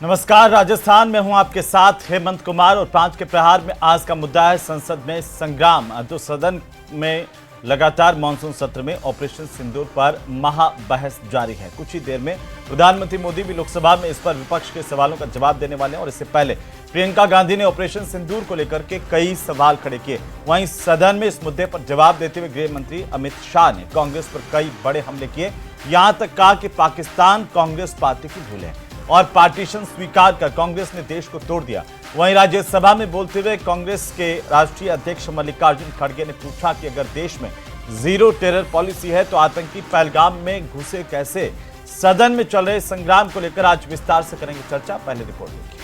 नमस्कार, राजस्थान में हूं आपके साथ हेमंत कुमार और 5 के प्रहार में आज का मुद्दा है संसद में संग्राम। तो सदन में लगातार मानसून सत्र में ऑपरेशन सिंदूर पर महाबहस जारी है। कुछ ही देर में प्रधानमंत्री मोदी भी लोकसभा में इस पर विपक्ष के सवालों का जवाब देने वाले हैं और इससे पहले प्रियंका गांधी ने ऑपरेशन सिंदूर को लेकर के कई सवाल खड़े किए। वहीं सदन में इस मुद्दे पर जवाब देते हुए गृह मंत्री अमित शाह ने कांग्रेस पर कई बड़े हमले किए। यहां तक कहा कि पाकिस्तान कांग्रेस पार्टी की भूल है और पार्टीशन स्वीकार कर कांग्रेस ने देश को तोड़ दिया। वहीं राज्यसभा में बोलते हुए कांग्रेस के राष्ट्रीय अध्यक्ष मल्लिकार्जुन खड़गे ने पूछा कि अगर देश में जीरो टेरर पॉलिसी है तो आतंकी पहलगाम में घुसे कैसे। सदन में चल रहे संग्राम को लेकर आज विस्तार से करेंगे चर्चा। पहले रिपोर्ट देखिए।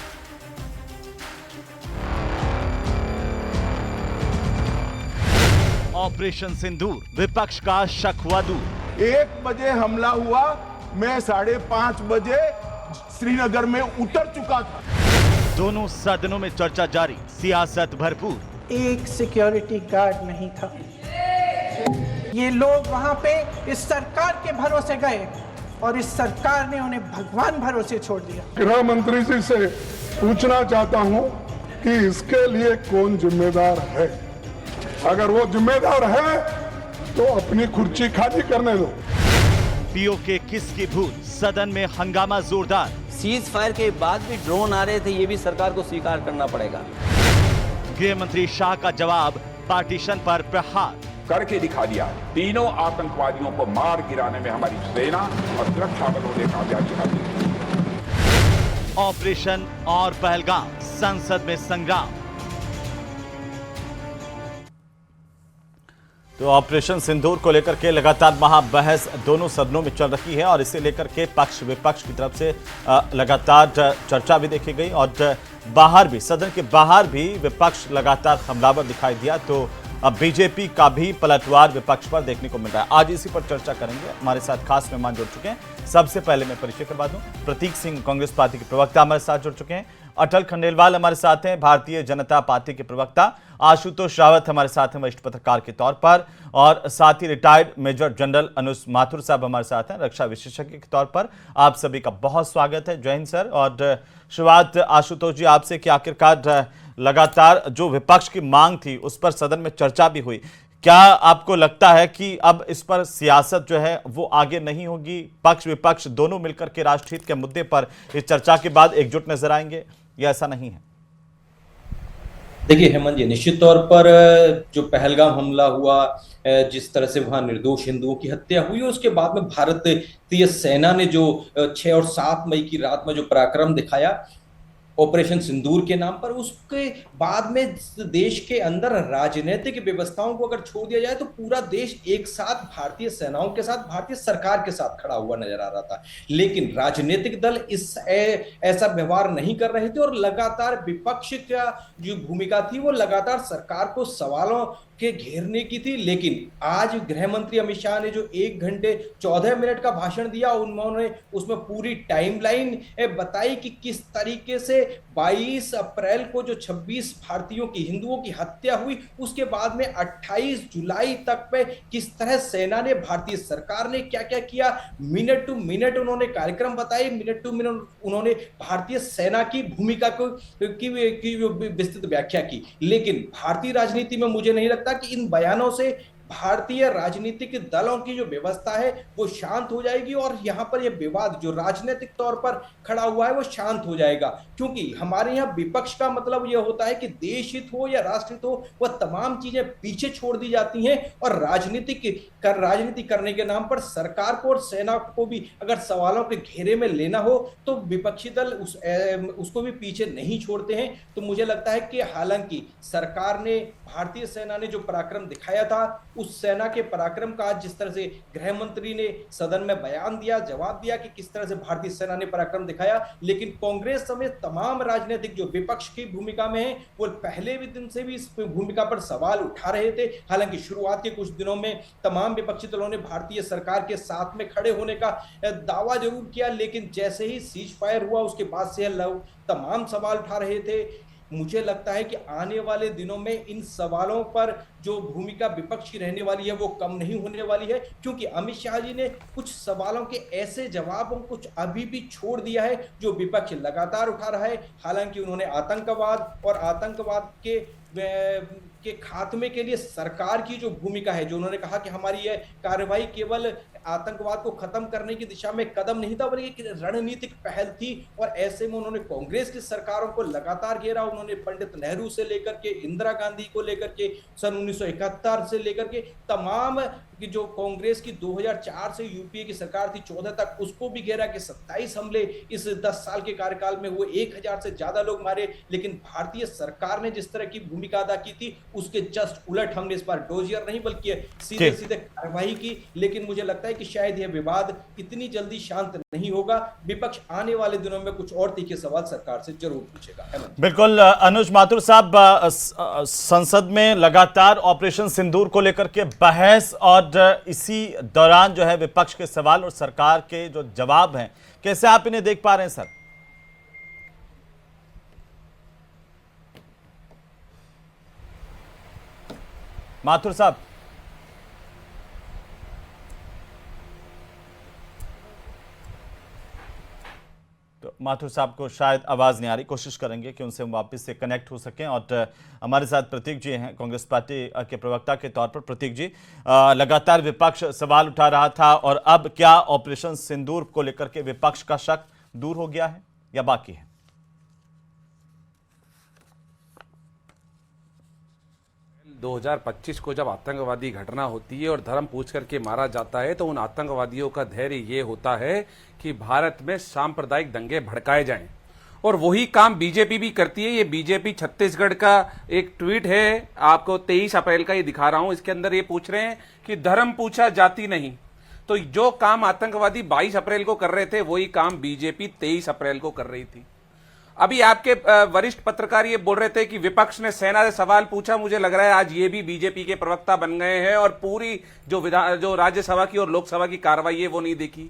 ऑपरेशन सिंदूर, विपक्ष का शक हुआ दूर। 1 बजे हमला हुआ, मैं 5:30 बजे श्रीनगर में उतर चुका था। दोनों सदनों में चर्चा जारी, सियासत भरपूर। एक सिक्योरिटी गार्ड नहीं था। ये लोग वहां पे इस सरकार के भरोसे गए और इस सरकार ने उन्हें भगवान भरोसे छोड़ दिया। गृह मंत्री जी से पूछना चाहता हूं कि इसके लिए कौन जिम्मेदार है। अगर वो जिम्मेदार है तो अपनी कुर्सी खाली करने दो। पीओके किसकी भूल, सदन में हंगामा जोरदार। सीज फायर के बाद भी ड्रोन आ रहे थे, ये भी सरकार को स्वीकार करना पड़ेगा। गृह मंत्री शाह का जवाब, पार्टीशन पर प्रहार करके दिखा दिया। तीनों आतंकवादियों को मार गिराने में हमारी सेना और सुरक्षा बलों ने कामयाबी हासिल की। ऑपरेशन और पहलगाम, संसद में संग्राम। तो ऑपरेशन सिंदूर को लेकर के लगातार महाबहस दोनों सदनों में चल रही है और इसे लेकर के पक्ष विपक्ष की तरफ से लगातार चर्चा भी देखी गई और बाहर भी, सदन के बाहर भी विपक्ष लगातार हमलावर दिखाई दिया। तो अब बीजेपी का भी पलटवार विपक्ष पर देखने को मिल रहा है। आज इसी पर चर्चा करेंगे। हमारे साथ खास मेहमान जुड़ चुके हैं। सबसे पहले मैं परिचय करवा दूं, प्रतीक सिंह कांग्रेस पार्टी के प्रवक्ता हमारे साथ जुड़ चुके हैं। अटल खंडेलवाल हमारे साथ हैं, भारतीय जनता पार्टी के प्रवक्ता। आशुतोष रावत हमारे साथ हैं, वरिष्ठ पत्रकार के तौर पर, और साथ ही रिटायर्ड मेजर जनरल अनुज माथुर साहब हमारे साथ हैं, रक्षा विशेषज्ञ के तौर पर। आप सभी का बहुत स्वागत है। जय हिंद सर। और शुरुआत आशुतोष जी आपसे कि आखिरकार लगातार जो विपक्ष की मांग थी उस पर सदन में चर्चा भी हुई। क्या आपको लगता है कि अब इस पर सियासत जो है वो आगे नहीं होगी? पक्ष विपक्ष दोनों मिलकर के राष्ट्रहित के मुद्दे पर इस चर्चा के बाद एकजुट नजर आएंगे या ऐसा नहीं है? देखिए हेमंत जी, निश्चित तौर पर जो पहलगाम हमला हुआ, जिस तरह से वहां निर्दोष हिंदुओं की हत्या हुई, उसके बाद में भारतीय सेना ने जो 6 और 7 मई की रात में जो पराक्रम दिखाया ऑपरेशन सिंदूर के नाम पर, उसके बाद में देश के अंदर राजनीतिक व्यवस्थाओं को अगर छोड़ दिया जाए तो पूरा देश एक साथ भारतीय सेनाओं के साथ, भारतीय सरकार के साथ खड़ा हुआ नजर आ रहा था। लेकिन राजनीतिक दल ऐसा व्यवहार नहीं कर रहे थे और लगातार विपक्ष का जो भूमिका थी वो लगातार सरकार को सवालों के घेरने की थी। लेकिन आज गृह मंत्री अमित शाह ने जो 1 घंटे 14 मिनट का भाषण दिया, उन्होंने उसमें पूरी टाइमलाइन बताई कि किस तरीके से 22 अप्रैल को जो 26 भारतीयों की, हिंदुओं की हत्या हुई, उसके बाद में 28 जुलाई तक पे किस तरह सेना ने, भारतीय सरकार ने क्या क्या किया, मिनट टू मिनट उन्होंने कार्यक्रम बताए, मिनट टू मिनट उन्होंने भारतीय सेना की भूमिका की विस्तृत व्याख्या की। लेकिन भारतीय राजनीति में मुझे नहीं लगता कि इन बयानों से भारतीय राजनीतिक दलों की जो व्यवस्था है वो शांत हो जाएगी और यहाँ पर ये विवाद जो राजनीतिक तौर पर खड़ा हुआ है वो शांत हो जाएगा। क्योंकि हमारे यहाँ विपक्ष का मतलब ये होता है कि देश हित हो या राष्ट्र हित हो, वह तमाम चीजें पीछे छोड़ दी जाती हैं और राजनीति करने के नाम पर सरकार को और सेना को भी अगर सवालों के घेरे में लेना हो तो विपक्षी दल उसको भी पीछे नहीं छोड़ते हैं। तो मुझे लगता है कि हालांकि सरकार ने, भारतीय सेना ने जो पराक्रम दिखाया था, उस सेना के पराक्रम का आज जिस तरह से गृह मंत्री ने सदन में बयान दिया, जवाब दिया कि किस तरह से भारतीय सेना ने पराक्रम दिखाया, लेकिन कांग्रेस समेत तमाम राजनीतिक जो विपक्ष की भूमिका में है वो पहले भी दिन से भी इस भूमिका पर सवाल उठा रहे थे। हालांकि शुरुआत के कुछ दिनों में तमाम विपक्षी दलों ने भारतीय सरकार के साथ में खड़े होने का दावा जरूर किया, लेकिन जैसे ही सीज फायर हुआ उसके बाद से लोग तमाम सवाल उठा रहे थे। मुझे लगता है कि आने वाले दिनों में इन सवालों पर जो भूमिका विपक्ष की रहने वाली है वो कम नहीं होने वाली है, क्योंकि अमित शाह जी ने कुछ सवालों के ऐसे जवाबों कुछ अभी भी छोड़ दिया है जो विपक्ष लगातार उठा रहा है। हालांकि उन्होंने आतंकवाद और आतंकवाद के खात्मे के लिए सरकार की जो भूमिका है, जो उन्होंने कहा कि हमारी यह कार्रवाई केवल आतंकवाद को खत्म करने की दिशा में कदम नहीं था बल्कि एक रणनीतिक पहल थी, और ऐसे में उन्होंने कांग्रेस की सरकारों को लगातार घेरा। उन्होंने पंडित नेहरू से लेकर के इंदिरा गांधी को लेकर के सन 1971 से लेकर के तमाम की जो कांग्रेस की 2004 से यूपीए की सरकार थी 14 तक, उसको भी घेरा कि 27 हमले इस 10 साल के कार्यकाल में हुए, 1000 से ज्यादा लोग मारे। लेकिन भारतीय सरकार ने जिस तरह की भूमिका अदा की थी उसके जस्ट उलट हमने इस बार डोजियर नहीं बल्कि सीधे सीधे कार्रवाई की। लेकिन मुझे लगता है कि शायद यह विवाद इतनी जल्दी शांत नहीं होगा। विपक्ष आने वाले दिनों में कुछ और तीखे सवाल सरकार से जरूर पूछेगा। बिल्कुल अनुज माथुर साहब, संसद में लगातार ऑपरेशन सिंदूर को लेकर के बहस और इसी दौरान जो है विपक्ष के सवाल और सरकार के जो जवाब हैं, कैसे आप इन्हें देख पा रहे हैं सर? माथुर साहब, तो माथुर साहब को शायद आवाज नहीं आ रही, कोशिश करेंगे कि उनसे हम वापस से कनेक्ट हो सकें। और हमारे साथ प्रतीक जी हैं, कांग्रेस पार्टी के प्रवक्ता के तौर पर। प्रतीक जी, लगातार विपक्ष सवाल उठा रहा था, और अब क्या ऑपरेशन सिंदूर को लेकर के विपक्ष का शक दूर हो गया है या बाकी है? 2025 को जब आतंकवादी घटना होती है और धर्म पूछ करके मारा जाता है तो उन आतंकवादियों का धैर्य ये होता है कि भारत में सांप्रदायिक दंगे भड़काए जाएं, और वही काम बीजेपी भी करती है। ये बीजेपी छत्तीसगढ़ का एक ट्वीट है, आपको 23 अप्रैल का ये दिखा रहा हूं। इसके अंदर ये पूछ रहे हैं कि धर्म पूछा जाति नहीं। तो जो काम आतंकवादी 22 अप्रैल को कर रहे थे वही काम बीजेपी 23 अप्रैल को कर रही थी। अभी आपके वरिष्ठ पत्रकार ये बोल रहे थे कि विपक्ष ने सेना से सवाल पूछा। मुझे लग रहा है आज ये भी बीजेपी के प्रवक्ता बन गए हैं और पूरी जो राज्यसभा की और लोकसभा की कार्रवाई है वो नहीं देखी।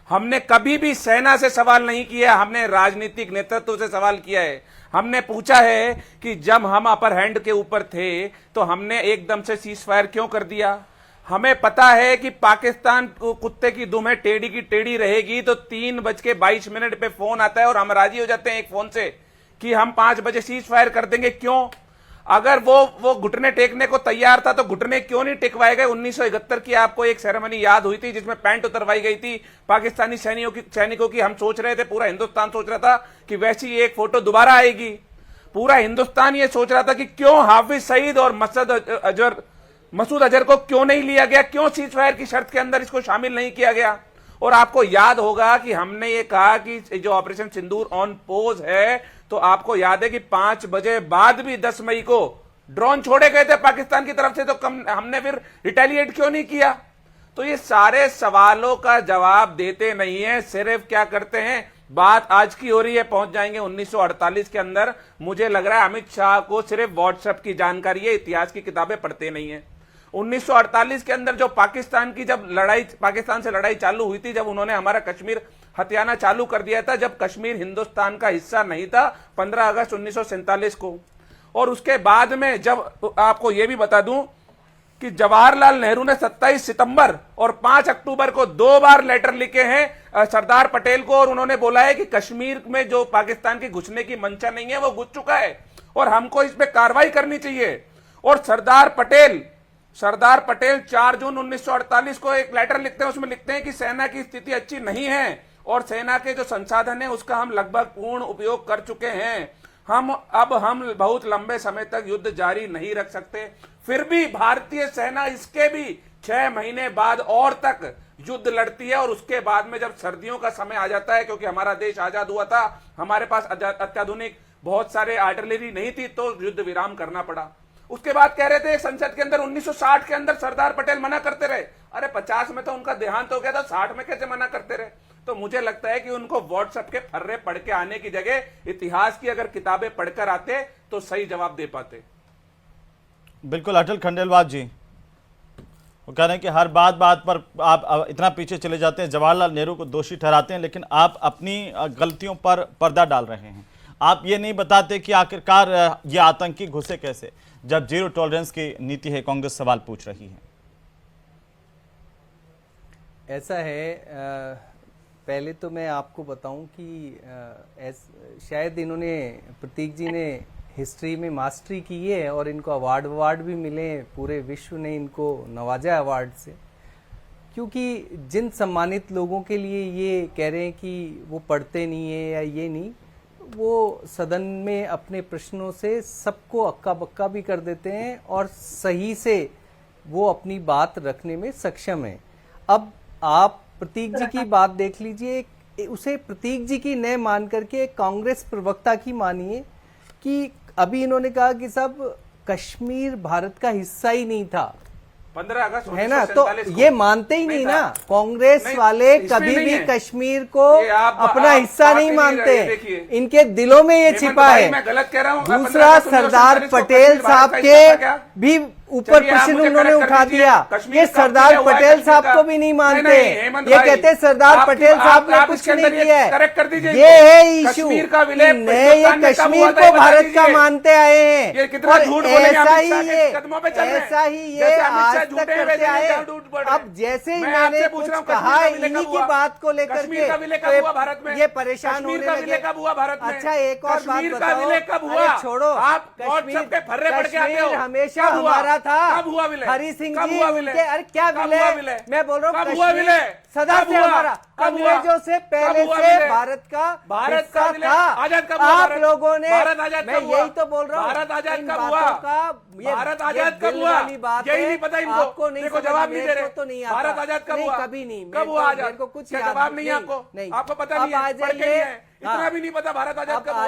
हमने कभी भी सेना से सवाल नहीं किया, हमने राजनीतिक नेतृत्व से सवाल किया है। हमने पूछा है कि जब हम अपर हैंड के ऊपर थे तो हमने एकदम से सीज फायर क्यों कर दिया। हमें पता है कि पाकिस्तान कुत्ते की दुम टेढ़ी की टेढ़ी रहेगी तो 3:22 पे फोन आता है और हम राजी हो जाते हैं एक फोन से कि हम 5 बजे सीज फायर कर देंगे। क्यों? अगर वो घुटने टेकने को तैयार था तो घुटने क्यों नहीं टेकवाए गए? 1971 की आपको एक सेरेमनी याद हुई थी जिसमें पैंट उतरवाई गई थी पाकिस्तानी सैनिकों की। हम सोच रहे थे, पूरा हिंदुस्तान सोच रहा था कि वैसी एक फोटो दोबारा आएगी। पूरा हिंदुस्तान ये सोच रहा था कि क्यों हाफिज सईद और मसूद अजहर को क्यों नहीं लिया गया, क्यों सीज फायर की शर्त के अंदर इसको शामिल नहीं किया गया। और आपको याद होगा कि हमने ये कहा कि जो ऑपरेशन सिंदूर ऑन पोज है, तो आपको याद है कि 5 बजे बाद भी 10 मई को ड्रोन छोड़े गए थे पाकिस्तान की तरफ से, तो हमने फिर रिटेलिएट क्यों नहीं किया? तो ये सारे सवालों का जवाब देते नहीं है, सिर्फ क्या करते हैं, बात आज की हो रही है, पहुंच जाएंगे 1948 के अंदर। मुझे लग रहा है अमित शाह को सिर्फ व्हाट्सएप की जानकारी है, इतिहास की किताबें पढ़ते नहीं है। 1948 के अंदर जो पाकिस्तान से लड़ाई चालू हुई थी, जब उन्होंने हमारा कश्मीर हथियाना चालू कर दिया था, जब कश्मीर हिंदुस्तान का हिस्सा नहीं था, 15 अगस्त 1947 को। और उसके बाद में जब आपको यह भी बता दूं कि जवाहरलाल नेहरू ने 27 सितंबर और 5 अक्टूबर को 2 बार लेटर लिखे हैं सरदार पटेल को, और उन्होंने बोला है कि कश्मीर में जो पाकिस्तान की घुसने की मंशा नहीं है वो घुस चुका है और हमको इस पर कार्रवाई करनी चाहिए। और सरदार पटेल 4 जून 1948 को एक लेटर लिखते हैं, उसमें लिखते हैं कि सेना की स्थिति अच्छी नहीं है और सेना के जो संसाधन है उसका हम लगभग पूर्ण उपयोग कर चुके हैं। हम बहुत लंबे समय तक युद्ध जारी नहीं रख सकते। फिर भी भारतीय सेना इसके भी 6 महीने बाद और तक युद्ध लड़ती है, और उसके बाद में जब सर्दियों का समय आ जाता है, क्योंकि हमारा देश आजाद हुआ था, हमारे पास अत्याधुनिक बहुत सारे आर्टिलरी नहीं थी, तो युद्ध विराम करना पड़ा। उसके बाद कह रहे थे संसद के अंदर 1960 के अंदर सरदार पटेल मना करते रहे। अरे 50 में तो उनका देहांत हो गया था, 60 में कैसे मना करते रहे? तो मुझे लगता है कि उनको व्हाट्सएप के फर्रे पढ़ के आने की जगह इतिहास की अगर किताबें पढ़कर आते तो सही जवाब दे पाते। बिल्कुल अटल खंडेलवाल जी, वो कह रहे हैं कि हर बात पर आप इतना पीछे चले जाते हैं, जवाहरलाल नेहरू को दोषी ठहराते हैं, लेकिन आप अपनी गलतियों पर पर्दा डाल रहे हैं। आप ये नहीं बताते कि आखिरकार ये आतंकी घुसे कैसे, जब जीरो टॉलरेंस की नीति है, कांग्रेस सवाल पूछ रही है। ऐसा है, पहले तो मैं आपको बताऊं कि शायद इन्होंने, प्रतीक जी ने हिस्ट्री में मास्टरी की है और इनको अवार्ड भी मिले, पूरे विश्व ने इनको नवाजा अवार्ड से, क्योंकि जिन सम्मानित लोगों के लिए ये कह रहे हैं कि वो पढ़ते नहीं है या ये नहीं, वो सदन में अपने प्रश्नों से सबको अक्का बक्का भी कर देते हैं और सही से वो अपनी बात रखने में सक्षम है। अब आप प्रतीक जी की बात देख लीजिए, उसे प्रतीक जी की न मान करके कांग्रेस प्रवक्ता की मानिए कि अभी इन्होंने कहा कि सब कश्मीर भारत का हिस्सा ही नहीं था, 15 अगस्त है ना, तो ये मानते ही नहीं ना, कांग्रेस वाले कभी भी कश्मीर को अपना हिस्सा नहीं मानते, इनके दिलों में ये छिपा है। मैं गलत कह रहा हूं। दूसरा, सरदार पटेल साहब के भी ऊपर प्रश्न उन्होंने उठा दिया, ये सरदार पटेल साहब को भी नहीं मानते, ये कहते सरदार पटेल साहब ने कुछ नहीं किया है। ये है इशू, ये कश्मीर को भारत का मानते आए हैं और ऐसा ही ये आज तक करते आए। अब जैसे ही मैंने कुछ कहा इन्हीं की बात को लेकर के ये परेशान होने लगे। अच्छा, एक और बात बताओ, छोड़ो, कश्मीर हमेशा हमारा था। कब हुआ विलय? हरी सिंह जी उनके, अरे क्या विलय, मैं बोल रहा हूँ सदा से हमारा, अंग्रेजों से पहले से भारत का हिस्सा था। आप लोगों ने, मैं यही तो बोल रहा हूँ, भारत आजाद कब हुआ? भारत आजाद कब हुआ? यही नहीं पता इनको, आपको नहीं, देखो जवाब नहीं दे रहे, तो नहीं, भारत आजाद कब हुआ? कभी नहीं, कब हुआ आजाद? को कुछ जवाब नहीं है आपको, आपको पता नहीं है, पढ़ के नहीं है, इतना भी नहीं पता भारत आजाद कब हुआ?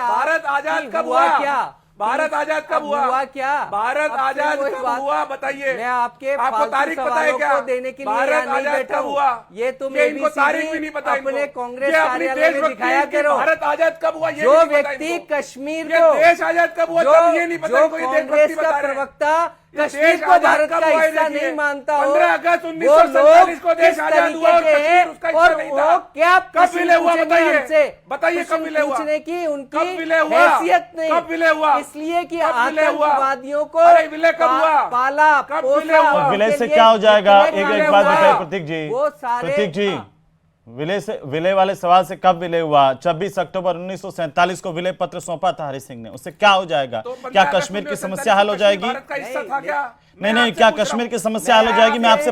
भारत आजाद कब हुआ? क्या भारत आजाद कब हुआ? क्या भारत आजाद कब हुआ बताइए? मैं आपको तारीख पता है क्या? देने के लिए भारत आजाद कब हुआ? ये तो इनको तारीख भी नहीं पता, अपने कांग्रेस कार्यालय में दिखाया करो। भारत आजाद कब हुआ? जो व्यक्ति कश्मीर को, देश आजाद कब हुआ? ये नहीं पता, जो कांग्रेस का प्रवक्ता कश्मीर को भारत का हिस्सा नहीं मानता हो, 15 अगस्त 1947 को देश आजाद हुआ और कश्मीर उसका हिस्सा नहीं था। वो क्या कब विलय हुआ बताइए कब विलय हुआ? पूछने की उनकी हैसियत नहीं, कब विलय हुआ? इसलिए कि आतंकवादियों को विलय कब हुआ? पाला, पोसा, विलय से क्या हो जाएगा? एक बात बताइए प्रतीक जी, वो सारे, प्रतीक जी, विलय वाले सवाल से कब विलय हुआ? 26 अक्टूबर 1947 को विलय पत्र सौंपा था हरि सिंह ने, उससे क्या हो जाएगा? क्या कश्मीर की समस्या हल हो जाएगी? नहीं, क्या कश्मीर की समस्या हल हो जाएगी? मैं आपसे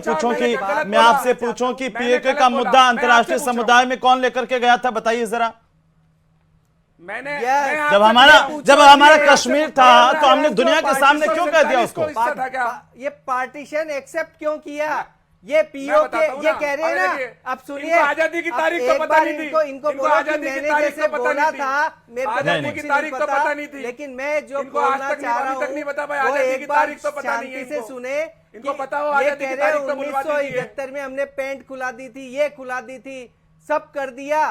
पूछूं कि पीएके का मुद्दा अंतर्राष्ट्रीय समुदाय में कौन लेकर के गया था, बताइए जरा। जब हमारा कश्मीर था तो हमने दुनिया के सामने क्यों कह दिया उसको? ये पार्टीशन एक्सेप्ट क्यों किया? ये पीओ के ये कह रहे हैं ना, अब सुनिए, आजादी की तारीख तो पता नहीं थी, इनको बोला कि मैंने जैसे बोला था, मेरे को आजादी की तारीख तो पता नहीं थी, लेकिन मैं जो बोलना चाह रहा हूँ वो एक बार शांति से सुने। इनको पता हो ये कह रहे हैं 1971 में हमने पेंट खुला दी थी, ये खुला दी थी, सब कर दिया,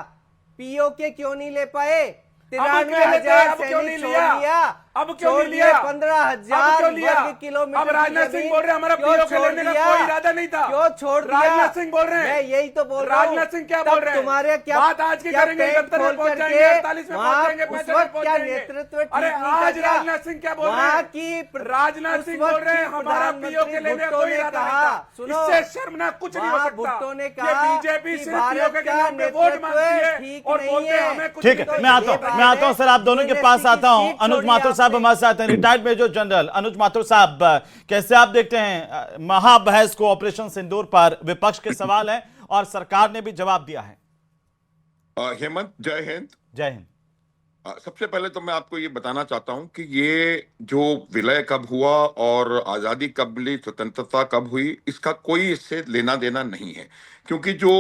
पीओ के क्यों नहीं ले पाए? 93,000 सैनिक छोड़ लिया, अब क्यों नहीं लिया? 15,000 वर्ग किलोमीटर। अब राजनाथ सिंह बोल रहे हैं हमारा पीओ के लेने का कोई इरादा नहीं था, क्यों छोड़ दिया? राजनाथ सिंह बोल रहे हैं, मैं यही तो बोल रहा हूँ। राजनाथ सिंह क्या बोल रहे हैं? तुम्हारे क्या बात आज की करेंगे, 71 में पहुंच जाएंगे, 48 में पहुंच जाएंगे, 65 में पहुंच जाएंगे। नेतृत्व अरे आज राजनाथ सिंह क्या बोल रहे हैं? राजनाथ सिंह बोल रहे हैं हमारा पीओ के लेने का कोई इरादा नहीं था। इससे शर्मनाक कुछ नहीं हो सकता। भुट्टो ने कहा बीजेपी सिर्फ पीओ के नाम पे वोट मांगती है और बोलते हैं हमें कुछ। ठीक है, मैं आता हूं सर, आप दोनों के पास आता हूं। अनुज माथुर साहब हमारे साथ हैं, रिटायर्ड मेजर जनरल अनुज माथुर साहब, कैसे आप देखते हैं महाबहस को ऑपरेशन सिंदूर पर? विपक्ष के सवाल हैं और सरकार ने भी जवाब दिया है। हेमंत, जय हिंद। जय हिंद। सबसे पहले तो मैं आपको ये बताना चाहता हूं कि ये जो विलय कब हुआ और आजादी कब मिली, स्वतंत्रता कब हुई, इसका कोई इससे लेना देना नहीं है, क्योंकि जो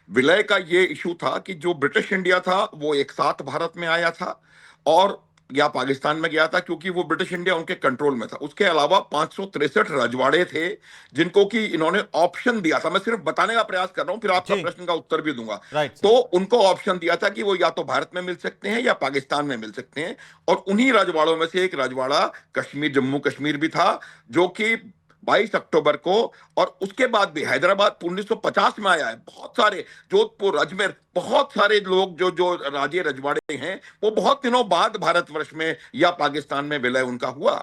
विलय का ये इशू था कि जो ब्रिटिश इंडिया था वो एक साथ भारत में आया था और या पाकिस्तान में गया था, क्योंकि वो ब्रिटिश इंडिया उनके कंट्रोल में था। उसके अलावा 563 रजवाड़े थे जिनको कि इन्होंने ऑप्शन दिया था। मैं सिर्फ बताने का प्रयास कर रहा हूं, फिर आपका प्रश्न का उत्तर भी दूंगा। तो उनको ऑप्शन दिया था कि वो या तो भारत में मिल सकते हैं या पाकिस्तान में मिल सकते हैं, और उन्हीं रजवाड़ों में से एक रजवाड़ा कश्मीर, जम्मू कश्मीर भी था, जो कि 22 अक्टूबर को, और उसके बाद भी हैदराबाद 1950 में आया है। बहुत सारे, जोधपुर, अजमेर, बहुत सारे लोग जो जो राजे रजवाड़े हैं वो बहुत दिनों बाद भारतवर्ष में या पाकिस्तान में विलय उनका हुआ।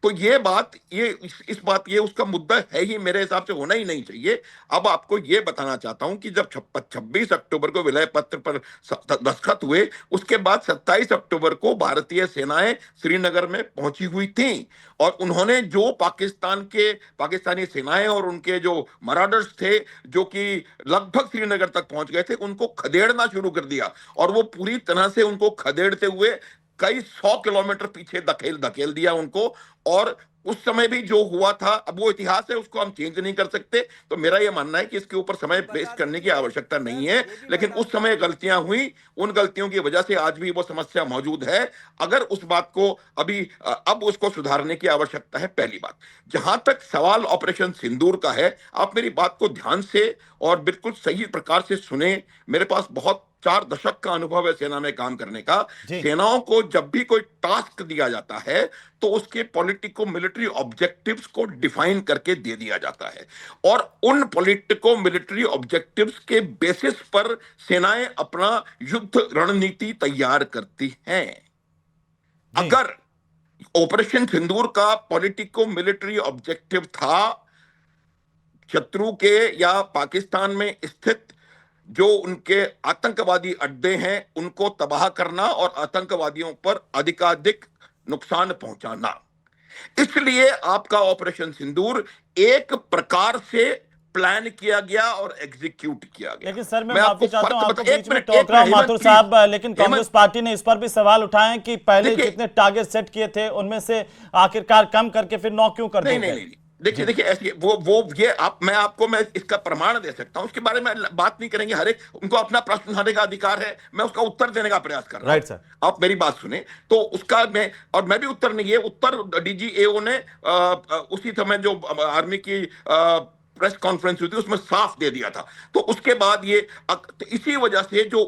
तो ये बात, ये इस बात, ये उसका मुद्दा है ही, मेरे हिसाब से होना ही नहीं चाहिए। अब आपको ये बताना चाहता हूं कि जब 26 अक्टूबर को विलय पत्र पर दस्तखत हुए, उसके बाद 27 अक्टूबर को भारतीय सेनाएं श्रीनगर में पहुंची हुई थी, और उन्होंने जो पाकिस्तानी सेनाएं और उनके जो मराडर्स थे जो कि लगभग श्रीनगर तक पहुंच गए थे, उनको खदेड़ना शुरू कर दिया, और वो पूरी तरह से उनको खदेड़ते हुए कई 100 किलोमीटर पीछे धकेल दिया उनको। और उस समय भी जो हुआ था, अब वो इतिहास है, उसको हम चेंज नहीं कर सकते। तो मेरा ये मानना है कि इसके ऊपर समय वेस्ट करने की आवश्यकता नहीं है, लेकिन उस समय गलतियां हुई, उन गलतियों की वजह से आज भी वो समस्या मौजूद है। अगर उस बात को अब उसको सुधारने की आवश्यकता है, पहली बात। जहां तक सवाल ऑपरेशन सिंदूर का है, आप मेरी बात को ध्यान से और बिल्कुल सही प्रकार से सुने। मेरे पास बहुत 4 दशक का अनुभव है सेना में काम करने का। सेनाओं को जब भी कोई टास्क दिया जाता है तो उसके पॉलिटिको मिलिट्री ऑब्जेक्टिव्स को डिफाइन करके दे दिया जाता है, और उन पॉलिटिको मिलिट्री ऑब्जेक्टिव्स के बेसिस पर सेनाएं अपना युद्ध रणनीति तैयार करती हैं। अगर ऑपरेशन सिंदूर का पॉलिटिको मिलिट्री ऑब्जेक्टिव था शत्रु के या पाकिस्तान में स्थित जो उनके आतंकवादी अड्डे हैं उनको तबाह करना और आतंकवादियों पर अधिकाधिक नुकसान पहुंचाना, इसलिए आपका ऑपरेशन सिंदूर एक प्रकार से प्लान किया गया और एग्जीक्यूट किया गया। लेकिन सर, मैं माफी चाहता हूं, आपको बीच में टोक रहा हूं माथुर साहब, लेकिन कांग्रेस पार्टी ने इस पर भी सवाल उठाए कि पहले जितने टारगेट सेट किए थे उनमें से आखिरकार कम करके फिर 9 क्यों कर दिए? नहीं, देखिए ऐसी मैं इसका प्रमाण दे सकता हूं, उसके बारे में बात नहीं करेंगे। हर एक उनको अपना प्रश्न उठाने का अधिकार है, मैं उसका उत्तर देने का प्रयास कर रहा हूं। राइट सर, आप मेरी बात सुने तो उसका मैं भी उत्तर नहीं है, उत्तर डीजीएओ ने उसी समय जो आर्मी की प्रेस कॉन्फ्रेंस हुई थी उसमें साफ दे दिया था। तो उसके बाद तो इसी वजह से जो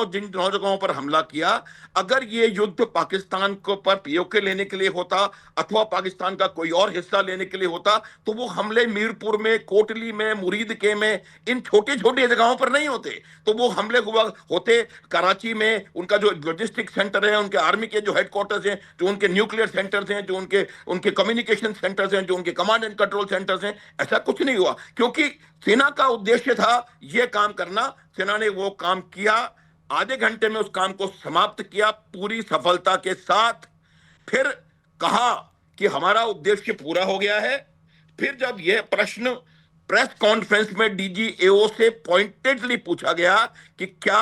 जिन 9 जगहों पर हमला किया, अगर ये युद्ध पाकिस्तान को पर पीओके लेने के लिए होता अथवा पाकिस्तान का कोई और हिस्सा लेने के लिए होता, तो वो हमले मीरपुर में, कोटली में, मुरीद के में, इन छोटी छोटी जगहों पर नहीं होते। तो वो हमले होते कराची में, उनका जो लॉजिस्टिक सेंटर है, उनके आर्मी के जो हेडक्वार्टर्स हैं, जो उनके न्यूक्लियर सेंटर्स हैं, जो उनके कम्युनिकेशन सेंटर्स हैं, जो उनके कमांड एंड कंट्रोल सेंटर्स हैं। ऐसा कुछ नहीं हुआ, क्योंकि सेना का उद्देश्य था यह काम करना। सेना ने वो काम किया, आधे घंटे में उस काम को समाप्त किया पूरी सफलता के साथ। फिर कहा कि हमारा उद्देश्य पूरा हो गया है। फिर जब यह प्रश्न प्रेस कॉन्फ्रेंस में डीजीएओ से पॉइंटेडली पूछा गया कि क्या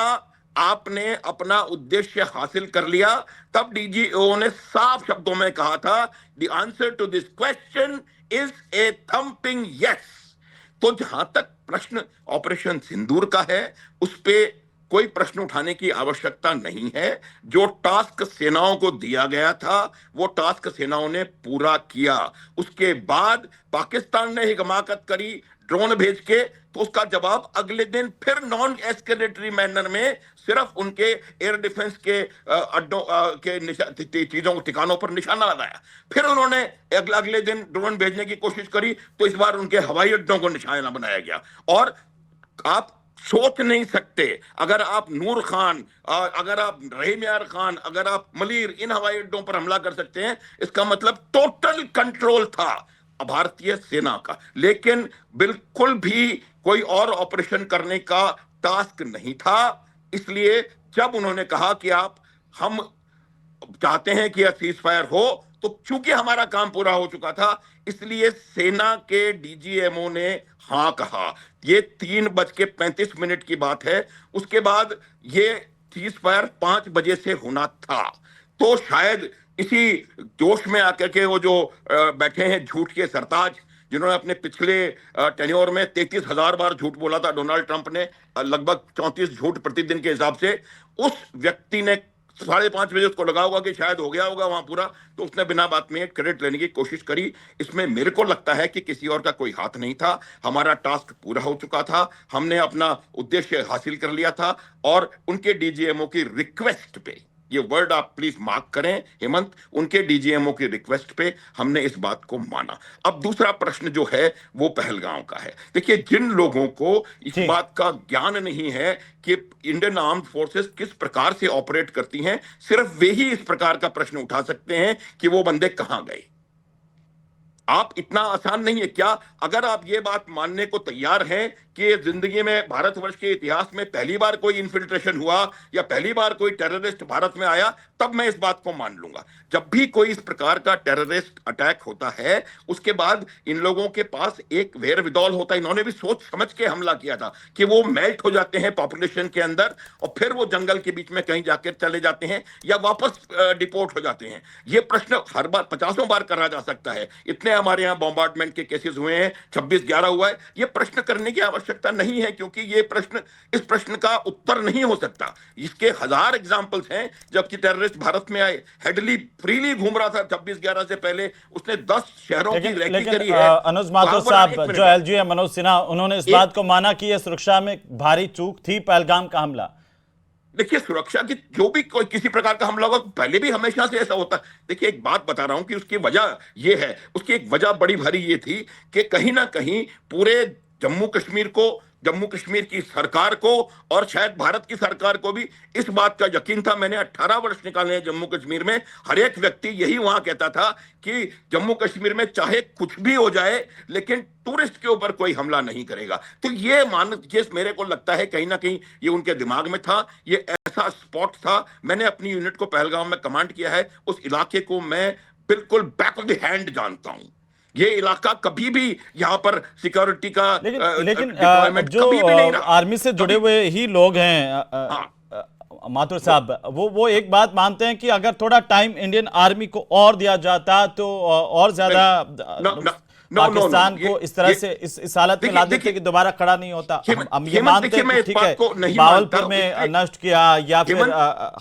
आपने अपना उद्देश्य हासिल कर लिया, तब डीजीएओ ने साफ शब्दों में कहा था, the answer to this question is a thumping yes. तो जहां तक प्रश्न ऑपरेशन सिंदूर का है, उस पे कोई प्रश्न उठाने की आवश्यकता नहीं है। जो टास्क सेनाओं को दिया गया था वो टास्क सेनाओं ने पूरा किया। उसके बाद पाकिस्तान ने हिमाकत करी ड्रोन भेज के, तो उसका जवाब अगले दिन फिर नॉन एस्केलेटरी मैनर में सिर्फ उनके एयर डिफेंस के अड्डों के चीजों ठिकानों पर निशाना लगाया। फिर उन्होंने अगले दिन ड्रोन भेजने की कोशिश करी, तो इस बार उनके हवाई अड्डों को निशाना बनाया गया। और आप सोच नहीं सकते, अगर आप नूर खान, अगर आप रहीम यार खान, अगर आप मलीर, इन हवाई अड्डों पर हमला कर सकते हैं, इसका मतलब टोटल कंट्रोल था भारतीय सेना का। लेकिन बिल्कुल भी कोई और ऑपरेशन करने का टास्क नहीं था। इसलिए जब उन्होंने कहा कि हम चाहते हैं कि सीज फायर हो, तो चूंकि हमारा काम पूरा हो चुका था, इसलिए सेना के डीजीएमओ ने हां कहा। ये 3:35 की बात है। उसके बाद ये सीज फायर 5 बजे से होना था। तो शायद इसी जोश में आकर के वो जो बैठे हैं झूठ के सरताज, जिन्होंने अपने पिछले टेन्योर में 33,000 बार झूठ बोला था, डोनाल्ड ट्रंप ने लगभग 34 झूठ प्रतिदिन के हिसाब से, उस व्यक्ति ने 5:30 बजे उसको लगा होगा कि शायद हो गया होगा वहां पूरा, तो उसने बिना बात में क्रेडिट लेने की कोशिश करी। इसमें मेरे को लगता है कि किसी और का कोई हाथ नहीं था। हमारा टास्क पूरा हो चुका था, हमने अपना उद्देश्य हासिल कर लिया था। और उनके डीजीएमओ की रिक्वेस्ट पे ये वर्ड आप प्लीज मार्क करें हेमंत, उनके डीजीएमओ की रिक्वेस्ट पे हमने इस बात को माना। अब दूसरा प्रश्न जो है वो पहलगांव का है। देखिए, जिन लोगों को इस जी। बात का ज्ञान नहीं है कि इंडियन आर्म्ड फोर्सेस किस प्रकार से ऑपरेट करती हैं, सिर्फ वे ही इस प्रकार का प्रश्न उठा सकते हैं कि वो बंदे कहां गए। आप इतना आसान नहीं है क्या? अगर आप ये बात मानने को तैयार हैं कि जिंदगी में भारतवर्ष के इतिहास में पहली बार कोई इन्फिल्ट्रेशन हुआ या पहली बार कोई टेररिस्ट भारत में आया, तब मैं इस बात को मान लूंगा। जब भी कोई इस प्रकार का टेररिस्ट अटैक होता है, उसके बाद इन लोगों के पास एक वेरविदौल होता है। इन्होंने भी सोच समझ के हमला किया था कि वो मेल्ट हो जाते हैं पॉपुलेशन के अंदर और फिर वो जंगल के बीच में कहीं जाकर चले जाते हैं या वापस डिपोर्ट हो जाते हैं। ये प्रश्न हर बार 50 बार करा जा सकता है। इतने हमारे यहाँ बॉम्बार्डमेंट के केसेस हुए हैं, 26/11 हुआ है। ये प्रश्न करने की आवश्यकता नहीं है, क्योंकि ये प्रश्न, इस प्रश्न का उत्तर नहीं हो सकता। इसके हजार एग्जाम्पल्स हैं। जबकि टेररिस्ट भारत में आए, हेडली फ्रीली घूम रहा था 26/11 से पहले, उसने 10 शहरों की रैकी करी है। अनुज माथुर साहब, जो एलजी है मनोज सिन्हा, उन्होंने इस बात को माना कि यह सुरक्षा में भारी चूक थी पहलगाम का हमला। देखिए, सुरक्षा की जो भी कोई किसी प्रकार का हमला होगा, पहले भी हमेशा से ऐसा होता है। देखिए, एक बात बता रहा हूं कि उसकी वजह ये है, उसकी एक वजह बड़ी भारी ये थी कि कहीं ना कहीं पूरे जम्मू कश्मीर को, जम्मू कश्मीर की सरकार को और शायद भारत की सरकार को भी इस बात का यकीन था। मैंने 18 वर्ष निकाले हैं जम्मू कश्मीर में, हर एक व्यक्ति यही वहां कहता था कि जम्मू कश्मीर में चाहे कुछ भी हो जाए लेकिन टूरिस्ट के ऊपर कोई हमला नहीं करेगा। तो ये मेरे को लगता है कहीं ना कहीं ये उनके दिमाग में था। ये ऐसा स्पॉट था। मैंने अपनी यूनिट को पहलगाम में कमांड किया है। उस इलाके को मैं बिल्कुल बैक ऑफ द हैंड जानता हूं। ये इलाका कभी भी यहाँ पर सिक्योरिटी का लेकिन deployment जो कभी भी नहीं रहा। आर्मी से जुड़े हुए ही लोग हैं माथुर साहब, वो एक बात मानते हैं कि अगर थोड़ा टाइम इंडियन आर्मी को और दिया जाता तो और ज्यादा पाकिस्तान को इस तरह से इस हालत में ला देते कि दोबारा खड़ा नहीं होता। हम ये मानते हैं कि ठीक है, बावलपुर में नष्ट किया या फिर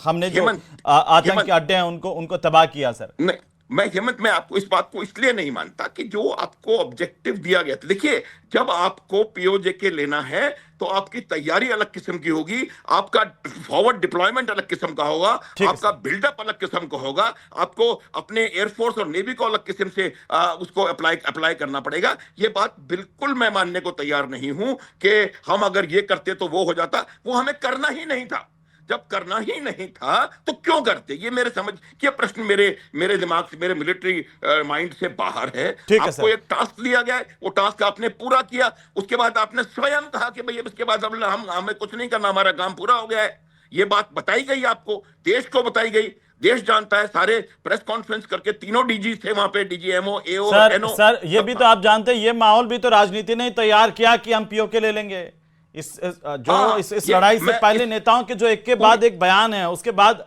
हमने जो आतंकी अड्डे हैं उनको तबाह किया। सर, मैं हेमंत, मैं आपको इस बात को इसलिए नहीं मानता कि जो आपको ऑब्जेक्टिव दिया गया था। देखिए, जब आपको पीओजे के लेना है तो आपकी तैयारी अलग किस्म की होगी, आपका फॉरवर्ड डिप्लॉयमेंट अलग किस्म का होगा, आपका बिल्डअप अलग किस्म का होगा, आपको अपने एयरफोर्स और नेवी को अलग किस्म से उसको अप्लाई करना पड़ेगा। ये बात बिल्कुल मैं मानने को तैयार नहीं हूं कि हम अगर ये करते तो वो हो जाता। वो हमें करना ही नहीं था। जब करना ही नहीं था तो क्यों करते? ये मेरे समझ के प्रश्न मेरे दिमाग से, मेरे मिलिट्री माइंड से बाहर है। आपको एक टास्क दिया गया है, वो टास्क आपने पूरा किया। उसके बाद आपने स्वयं कहा कि भाई इसके बाद हमें कुछ नहीं करना, हमारा काम पूरा हो गया है। ये बात बताई गई आपको, देश को बताई गई, देश जानता है। सारे प्रेस कॉन्फ्रेंस करके तीनों डीजी थे वहां पे, डीजीएमओ, एओ, एनओ। सर, ये भी तो आप जानते हैं, ये माहौल भी तो राजनीति ने तैयार किया कि हम पीओके ले लेंगे। इस लड़ाई से पहले नेताओं के जो एक के बाद एक बयान है, उसके बाद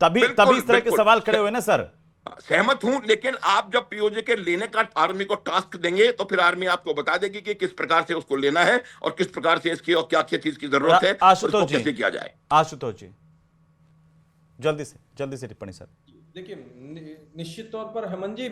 तभी इस तरह के सवाल खड़े हुए ना। सर, सहमत हूं, लेकिन आप जब पीओजे के लेने का आर्मी को टास्क देंगे तो फिर आर्मी आपको बता देगी कि किस प्रकार से उसको लेना है और किस प्रकार से इसकी और क्या चीज की जरूरत है, उसको कैसे किया जाए। आशुतोष जी, जल्दी से टिप्पणी। सर, देखिए, निश्चित तौर पर हेमंत जी,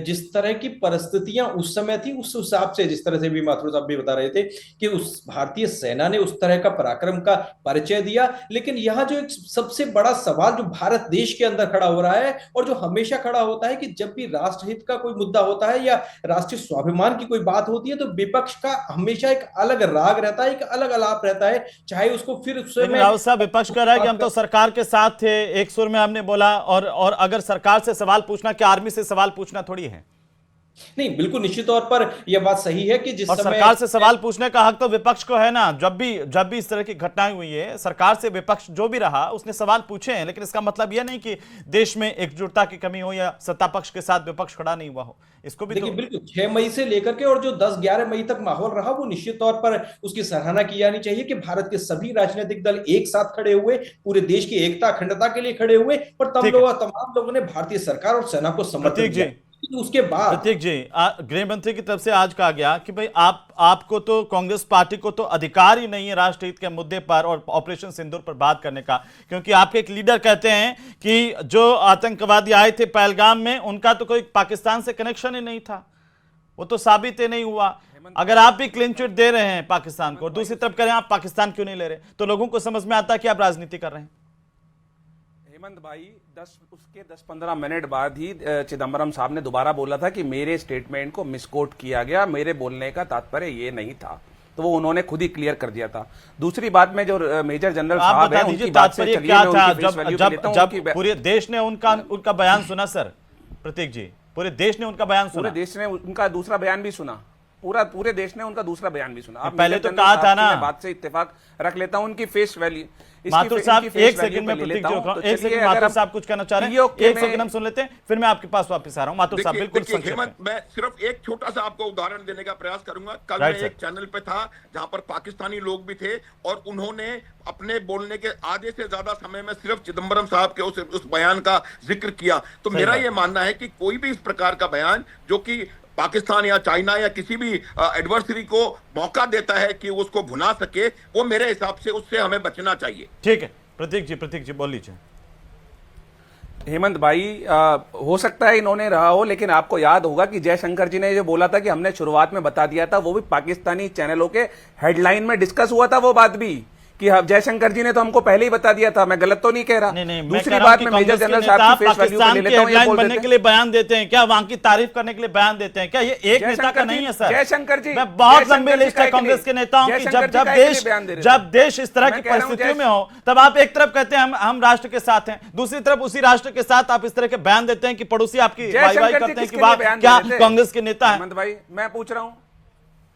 जिस तरह की परिस्थितियां उस समय थी, उस हिसाब से, जिस तरह से भी माथुर साहब भी बता रहे थे कि उस भारतीय सेना ने उस तरह का पराक्रम का परिचय दिया। लेकिन यहाँ जो एक सबसे बड़ा सवाल जो भारत देश के अंदर खड़ा हो रहा है और जो हमेशा खड़ा होता है कि जब भी राष्ट्रहित का कोई मुद्दा होता है या राष्ट्रीय स्वाभिमान की कोई बात होती है तो विपक्ष का हमेशा एक अलग राग रहता है, एक अलग आलाप रहता है। चाहे उसको फिर रावत साहब विपक्ष कर रहा है कि हम तो सरकार के साथ थे, एक सुर में हमने बोला, और अगर सरकार से सवाल पूछना क्या आर्मी से सवाल पूछना थोड़ी है? नहीं, बिल्कुल निश्चित तौर पर यह बात सही है कि जिस समय सरकार से सवाल पूछने का हक तो विपक्ष को है ना। जब भी इस तरह की घटनाएं हुई है, सरकार से विपक्ष जो भी रहा उसने सवाल पूछे हैं, लेकिन इसका मतलब यह नहीं कि देश में एकजुटता की कमी हो या सत्ता पक्ष के साथ विपक्ष खड़ा नहीं हुआ हो। इसको भी देखिए, बिल्कुल 6 मई से लेकर के और जो 10-11 मई तक माहौल रहा, वो निश्चित तौर पर उसकी सराहना की जानी चाहिए कि भारत के सभी राजनीतिक दल एक साथ खड़े हुए, पूरे देश की एकता अखंडता के लिए खड़े हुए और तमाम लोगों ने भारतीय सरकार और सेना को समर्थन किया। उसके बाद प्रतीक जी, गृह मंत्री की तरफ से आज कहा गया कि भाई आपको तो, कांग्रेस पार्टी को तो अधिकार ही नहीं है राष्ट्रहित के मुद्दे पर और ऑपरेशन सिंदूर पर बात करने का, क्योंकि आपके एक लीडर कहते हैं कि जो आतंकवादी आए थे पहलगाम में उनका तो कोई पाकिस्तान से कनेक्शन ही नहीं था। वो तो साबित ही नहीं हुआ। अगर आप भी क्लीन चिट दे रहे हैं पाकिस्तान को, दूसरी तरफ कह रहे हैं आप पाकिस्तान क्यों नहीं ले रहे, तो लोगों को समझ में आता है कि आप राजनीति कर रहे हैं। हेमंत भाई उसके 10-15 मिनट बाद ही चिदम्बरम साहब ने दोबारा बोला था कि मेरे स्टेटमेंट को मिसकोट किया गया, मेरे बोलने का तात्पर्य ये नहीं था, तो वो उन्होंने खुद ही क्लियर कर दिया था। दूसरी बात में जो मेजर जनरल आप साहब बता हैं दीजिए उनकी बात से तात्पर्य चलिए क्या मैं था उनकी face value पे लेता हूं, जब उनकी पूरे देश ने उनका बयान सुना सर, प्रतीक जी, पूरे देश ने उनका बयान सुना, पूरे देश ने उनका दूसरा बयान भी सुना, पूरे देश ने उनका दूसरा बयान भी सुना। पहले तो कहा था ना, बात से इत्तेफाक रख लेता हूं उनकी फेस वैल्यू। माथुर साहब एक सेकंड में प्रतीक जी को, एक सेकंड माथुर साहब कुछ कहना चाह रहे हैं, एक सेकंड हम सुन लेते हैं, फिर मैं आपके पास वापस आ रहा हूं। माथुर साहब बिल्कुल संक्षेप में। मैं सिर्फ एक छोटा सा आपको उदाहरण देने का प्रयास करूंगा। कल मैं एक चैनल पे था जहां पर पाकिस्तानी लोग भी थे और उन्होंने अपने बोलने के आधे से ज्यादा समय में सिर्फ चिदम्बरम साहब के उस बयान का जिक्र किया। तो मेरा यह मानना है कि कोई भी इस प्रकार का बयान जो कि पाकिस्तान या चाइना या किसी भी एडवर्सरी को मौका देता है कि उसको भुना सके, वो मेरे हिसाब से उससे हमें बचना चाहिए। ठीक है प्रतीक जी बोल लीजिए। हेमंत भाई हो सकता है इन्होंने रहा हो, लेकिन आपको याद होगा कि जयशंकर जी ने जो बोला था कि हमने शुरुआत में बता दिया था, वो भी पाकिस्तानी चैनलों के हेडलाइन में डिस्कस हुआ था वो बात भी, कि जयशंकर जी ने तो हमको पहले ही बता दिया था। मैं गलत तो नहीं कह रहा। नहीं, दूसरी बात में मेजर जनरल साहब की फेस वैल्यू पे ले लेता हूं, ये बोल बनने के लिए बयान देते हैं क्या, वहां की तारीफ करने के लिए बयान देते हैं क्या? ये एक नेता का नहीं है सर। जयशंकर जी, मैं बहुत लंबी लिस्ट है कांग्रेस के नेताओं की। जब देश इस तरह की परिस्थितियों में हो, तब आप एक तरफ कहते हैं हम राष्ट्र के साथ हैं, दूसरी तरफ उसी राष्ट्र के साथ आप इस तरह के बयान देते हैं कि पड़ोसी आपकी वाई करते हैं कि वाह क्या कांग्रेस के नेता है। हेमंत भाई मैं पूछ रहा हूं,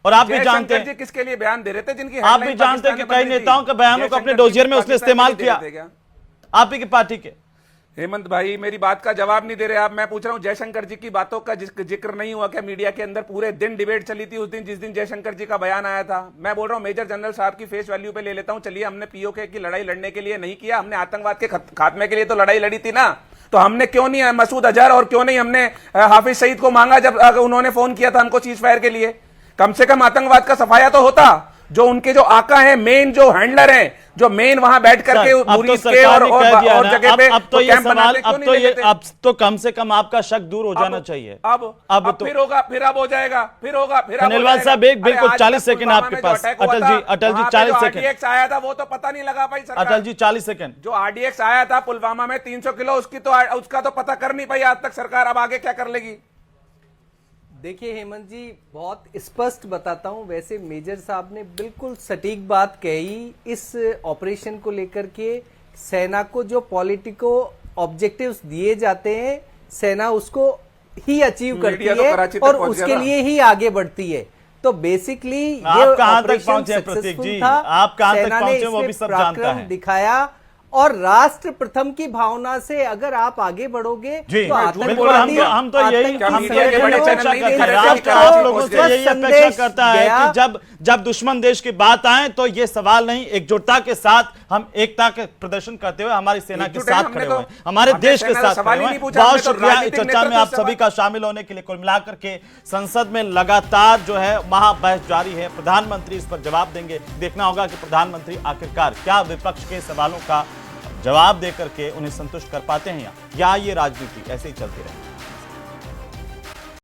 और आप भी जानते हैं किसके लिए बयान दे रहे थे, जिनकी आप भी जानते हैं कि कई नेताओं के बयानों को अपने डोजियर में उसने इस्तेमाल किया, आप ही की पार्टी के। हेमंत भाई मेरी बात का जवाब नहीं दे रहे आप। मैं पूछ रहा हूं जयशंकर जी की बातों का जिक्र नहीं हुआ क्या मीडिया के अंदर? पूरे दिन डिबेट चली थी उस दिन जिस दिन जयशंकर जी का बयान आया था। मैं बोल रहा हूं मेजर जनरल साहब की फेस वैल्यू पे ले लेता हूं। चलिए हमने पीओके की लड़ाई लड़ने के लिए नहीं किया, हमने आतंकवाद के खात्मे के लिए तो लड़ाई लड़ी थी ना। तो हमने क्यों नहीं मसूद अजहर और क्यों नहीं हमने हाफिज सईद को मांगा जब उन्होंने फोन किया था हमको सीज फायर के लिए? कम से कम आतंकवाद का सफाया तो होता। जो उनके जो आका हैं, मेन जो हैंडलर हैं, जो मेन वहां बैठ करके मुरीद के और जगह पे अब तो ये सवाल अब तो कम से कम आपका शक दूर हो जाना चाहिए। अब तो फिर होगा, फिर अब हो जाएगा, फिर होगा, फिर खंडेलवाल साहब एक बिल्कुल 40 सेकंड आपके पास। अटल जी 40 सेकंड। आरडीएक्स आया था वो तो पता नहीं लगा पाई सरकार। अटल जी 40 सेकंड। जो आरडीएक्स आया था पुलवामा में 300 किलो, उसका तो पता कर नहीं पाई आज तक सरकार। अब आगे क्या कर लेगी? देखिए हेमंत जी बहुत स्पष्ट बताता हूं, वैसे मेजर साहब ने बिल्कुल सटीक बात कही। इस ऑपरेशन को लेकर के सेना को जो पॉलिटिको ऑब्जेक्टिव्स दिए जाते हैं, सेना उसको ही अचीव करती है और उसके लिए ही आगे बढ़ती है। तो बेसिकली ये ऑपरेशन सक्सेसफुल था, सेना ने इसमें पराक्रम दिखाया और राष्ट्र प्रथम की भावना से अगर आप आगे बढ़ोगे तो आतंकवादी हम तो यही राष्ट्र आप लोगों से यही अपेक्षा करता है कि जब दुश्मन देश की बात आए तो ये सवाल नहीं, एकजुटता के साथ हम एकता के प्रदर्शन करते हुए हमारी सेना के साथ खड़े हुए, हमारे देश के साथ खड़े हुए। बहुत शुक्रिया इस चर्चा में आप सभी का शामिल होने के लिए। कुल मिलाकर के संसद में लगातार जो है महाबहस जारी है। प्रधानमंत्री इस पर जवाब देंगे। देखना होगा कि प्रधानमंत्री आखिरकार क्या विपक्ष के सवालों का जवाब देकर के उन्हें संतुष्ट कर पाते हैं या ये राजनीति ऐसे ही चलती रहेगी।